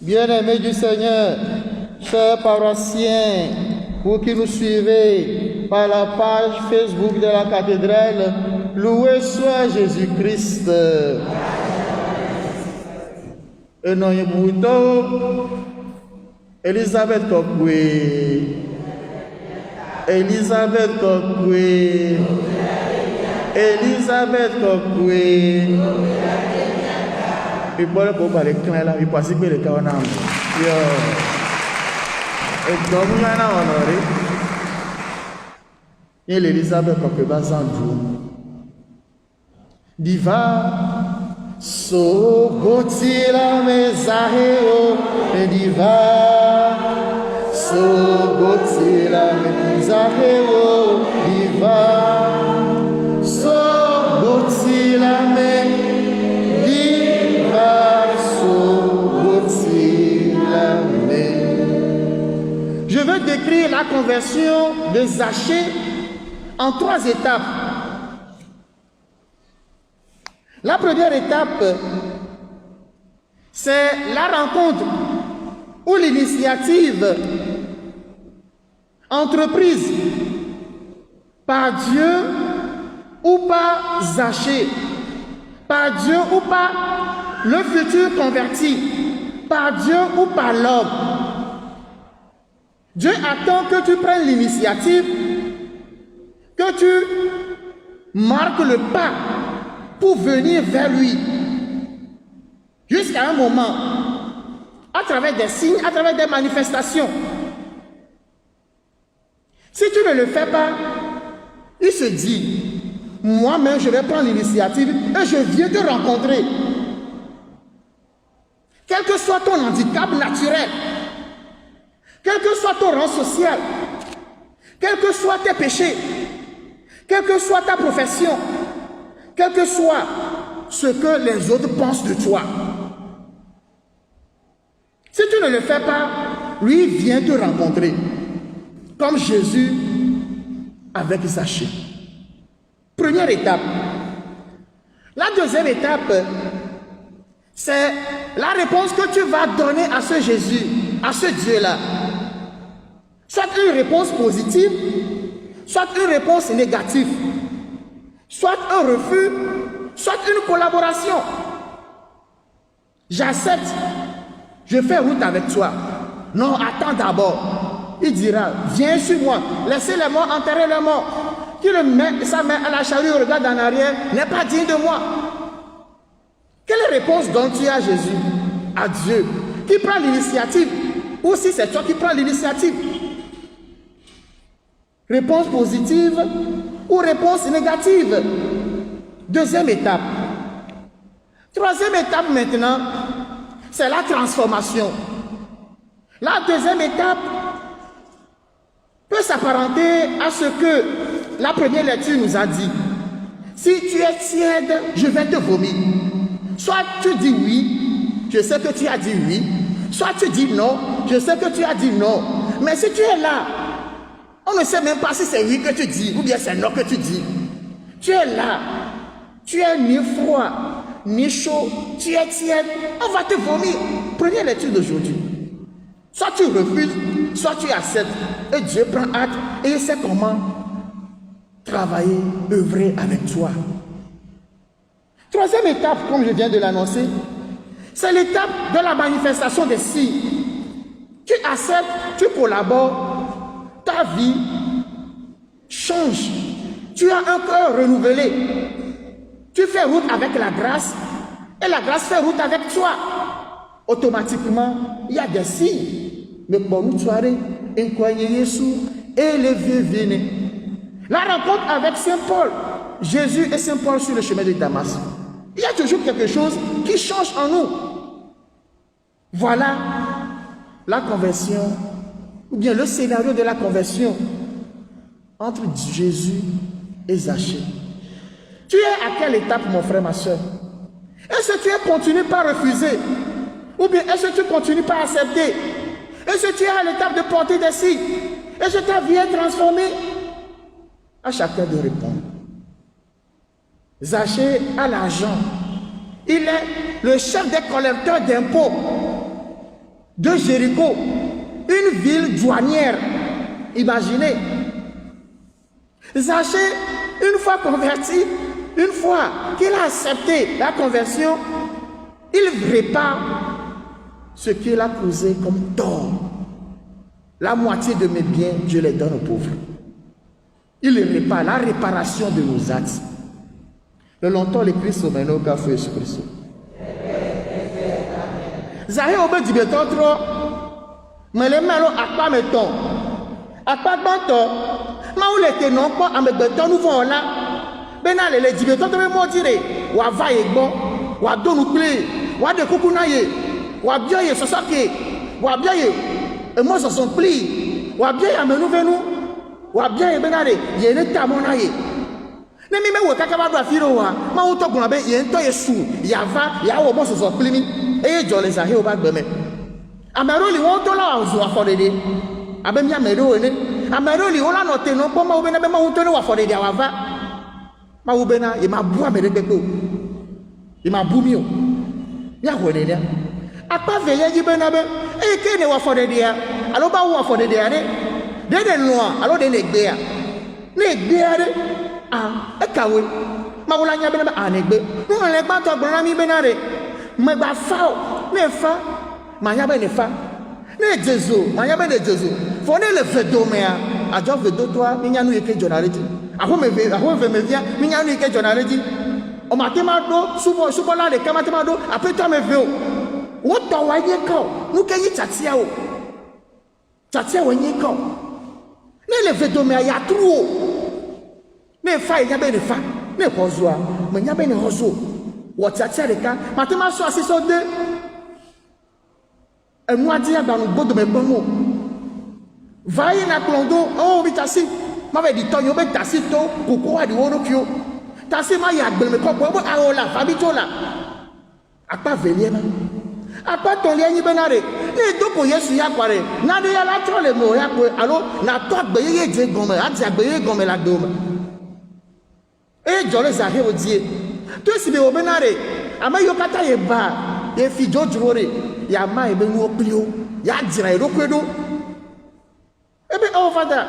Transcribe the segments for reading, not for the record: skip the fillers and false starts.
Bien-aimés du Seigneur, chers paroissiens, vous qui nous suivez par la page Facebook de la cathédrale, loué soit Jésus-Christ. Et non, Elisabeth Kokwe. Elisabeth Kokwe. Elisabeth Kokwe. Et pour le peuple avec toi là, il passe que le cas on a. Et donc on a honoré. Et l'Elisabeth Kokwe bazandu. Diva so gotila mezaheo diva so gotila mezaheo diva so gotila me diva so gotila me. Je veux décrire la conversion de Zachée en 3 étapes. La première étape, c'est la rencontre ou l'initiative entreprise par Dieu ou par Zachée, par Dieu ou par le futur converti, par Dieu ou par l'homme. Dieu attend que tu prennes l'initiative, que tu marques le pas pour venir vers lui. Jusqu'à un moment, à travers des signes, à travers des manifestations. Si tu ne le fais pas, il se dit, moi-même je vais prendre l'initiative et je viens te rencontrer. Quel que soit ton handicap naturel, quel que soit ton rang social, quels que soient tes péchés, quelle que soit ta profession, quel que soit ce que les autres pensent de toi. Si tu ne le fais pas, lui vient te rencontrer. Comme Jésus avec Zachée. Première étape. La deuxième étape, c'est la réponse que tu vas donner à ce Jésus, à ce Dieu-là. Soit une réponse positive, soit une réponse négative. Soit un refus, soit une collaboration. J'accepte, je fais route avec toi. Non, attends d'abord. Il dira, viens sur moi, laissez les morts enterrer les morts. Qui le met sa main à la charrue et regarde en arrière n'est pas digne de moi. Quelle réponse donnes-tu à Jésus, à Dieu, qui prend l'initiative, ou si c'est toi qui prends l'initiative? Réponse positive ou réponse négative. Deuxième étape. Troisième étape maintenant, c'est la transformation. La deuxième étape peut s'apparenter à ce que la première lecture nous a dit. Si tu es tiède, je vais te vomir. Soit tu dis oui, je sais que tu as dit oui. Soit tu dis non, je sais que tu as dit non. Mais si tu es là, on ne sait même pas si c'est oui que tu dis ou bien c'est non que tu dis. Tu es là. Tu es ni froid, ni chaud. Tu es tiède. On va te vomir. Première lecture d'aujourd'hui. Soit tu refuses, soit tu acceptes. Et Dieu prend acte et il sait comment travailler, œuvrer avec toi. Troisième étape, comme je viens de l'annoncer, c'est l'étape de la manifestation des signes. Tu acceptes, tu collabores. Ta vie change. Tu as un cœur renouvelé. Tu fais route avec la grâce et la grâce fait route avec toi. Automatiquement, il y a des signes. Mais pour nous, soirée, et le vieux venez. La rencontre avec Saint Paul, Jésus et Saint Paul sur le chemin de Damas. Il y a toujours quelque chose qui change en nous. Voilà la conversion, ou bien le scénario de la conversion entre Jésus et Zachée. Tu es à quelle étape, mon frère, ma soeur? Est-ce que tu continues par refuser? Ou bien est-ce que tu continues par accepter? Est-ce que tu es à l'étape de porter des signes? Est-ce que ta vie est transformée? À chacun de répondre. Zachée a l'argent. Il est le chef des collecteurs d'impôts. de Jéricho, une ville douanière. Imaginez. Zachée, une fois converti, une fois qu'il a accepté la conversion, il répare ce qu'il a causé comme tort. La moitié de mes biens, je les donne aux pauvres. Il répare, la réparation de nos actes. Le longtemps, le Christ au menou qu'a fait Jésus Christ. Zahé obe dit béton trop, mais les mélos à quoi mettons? À quoi banton? Ma ou les non pas à me béton nous vont là. Benal les dit béton de me dire, ou à vaille bon, ou à don ou clé, ou à de coucounaye, ou à bien y se saquer, ou à bien y, et moi ça sont plis, ou à bien y à me nous, ou à bien y benale, y a une état mon aïe. Ne mi me wo kaka ba do afiro wa ma wo to gun be ye nto yesu ya va ya wo mo so plimi e jo le Zahé o ba gbe me ameroli won to la ozu afodede abe mi amero ne ameroli wo la no te no po ma wo be na be ma wo to ne wa afodede wa va ma wo be na e ma bu amere gbe o e ma bu mi o ya wo de dia apa ve ye ji be na be e ke ne wa afodede ya alo ba wo afodede ya de no alo de ne gbe ya ne gbe ya de ah ekawe mawula nya bena anegbe nu le gba to gbon mi bena re me gba fa ne fa ma nya be ne fa ne jesu ma nya be ne jesu fo ne le fedo me a ajo fedo to a mi nya nu yeke jonaleti aho me me via mi nya nu yeke jonaleti o ma te ma do subo la le kama te ma do apeto me ve o wo to wa ye ka nu ke yi chatia o nye ka ne le fedo me ya tru ne fa ya be ne fa ne hozo a me nya be ne hozo wo chacha de ka matema so asiso de enu ati agba no gbodo me gbomo vai na klondo o bi tasi ma be di tonyo be tasi to koko wa di woro kio tasi ma ya gbe me ko bo aola fa bi to la apa velie ma apa to le yin be na re ne do ko Yesu ya kware na de ya la tro le mo ya ko alo na to agbe ye je gon me ati agbe ye gon me la do ma e jole Zahé o die to si be obenare ama yo kata ye ba ye fi jojore ya ma e be nu oplio ya jira e rokuedo e be oh father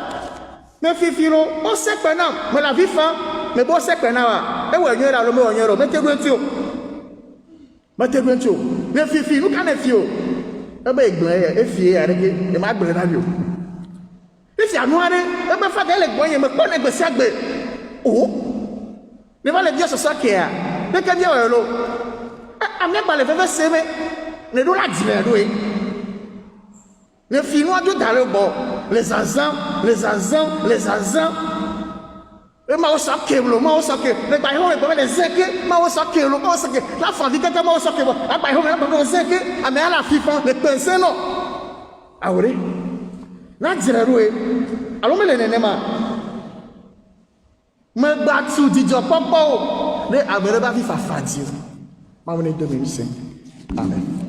me fi firo o se pe na me la vi fa me bo se pe na wa e we nyera lo me o nyero me te gwentu me fi fi nu kan e fi o e be gbon e fi ya rege e ma gbere na bi o e fi anu are e be fa de le gbon ye me po ne gbese agbe o ne va le dire ce soir qui est de que dire lo amener par le fait semer ne do la dire do ne finnois tout dans le bord les azans et ma o saké ne ba ho e bo le zeke ma o saké la famille que ma o saké ba ho me ba zeke ame ala fifan le penser non awre na dire do alo me le nene ma me battu di jo popo ne amere ba fi fa fadi ma woni 2005 amen.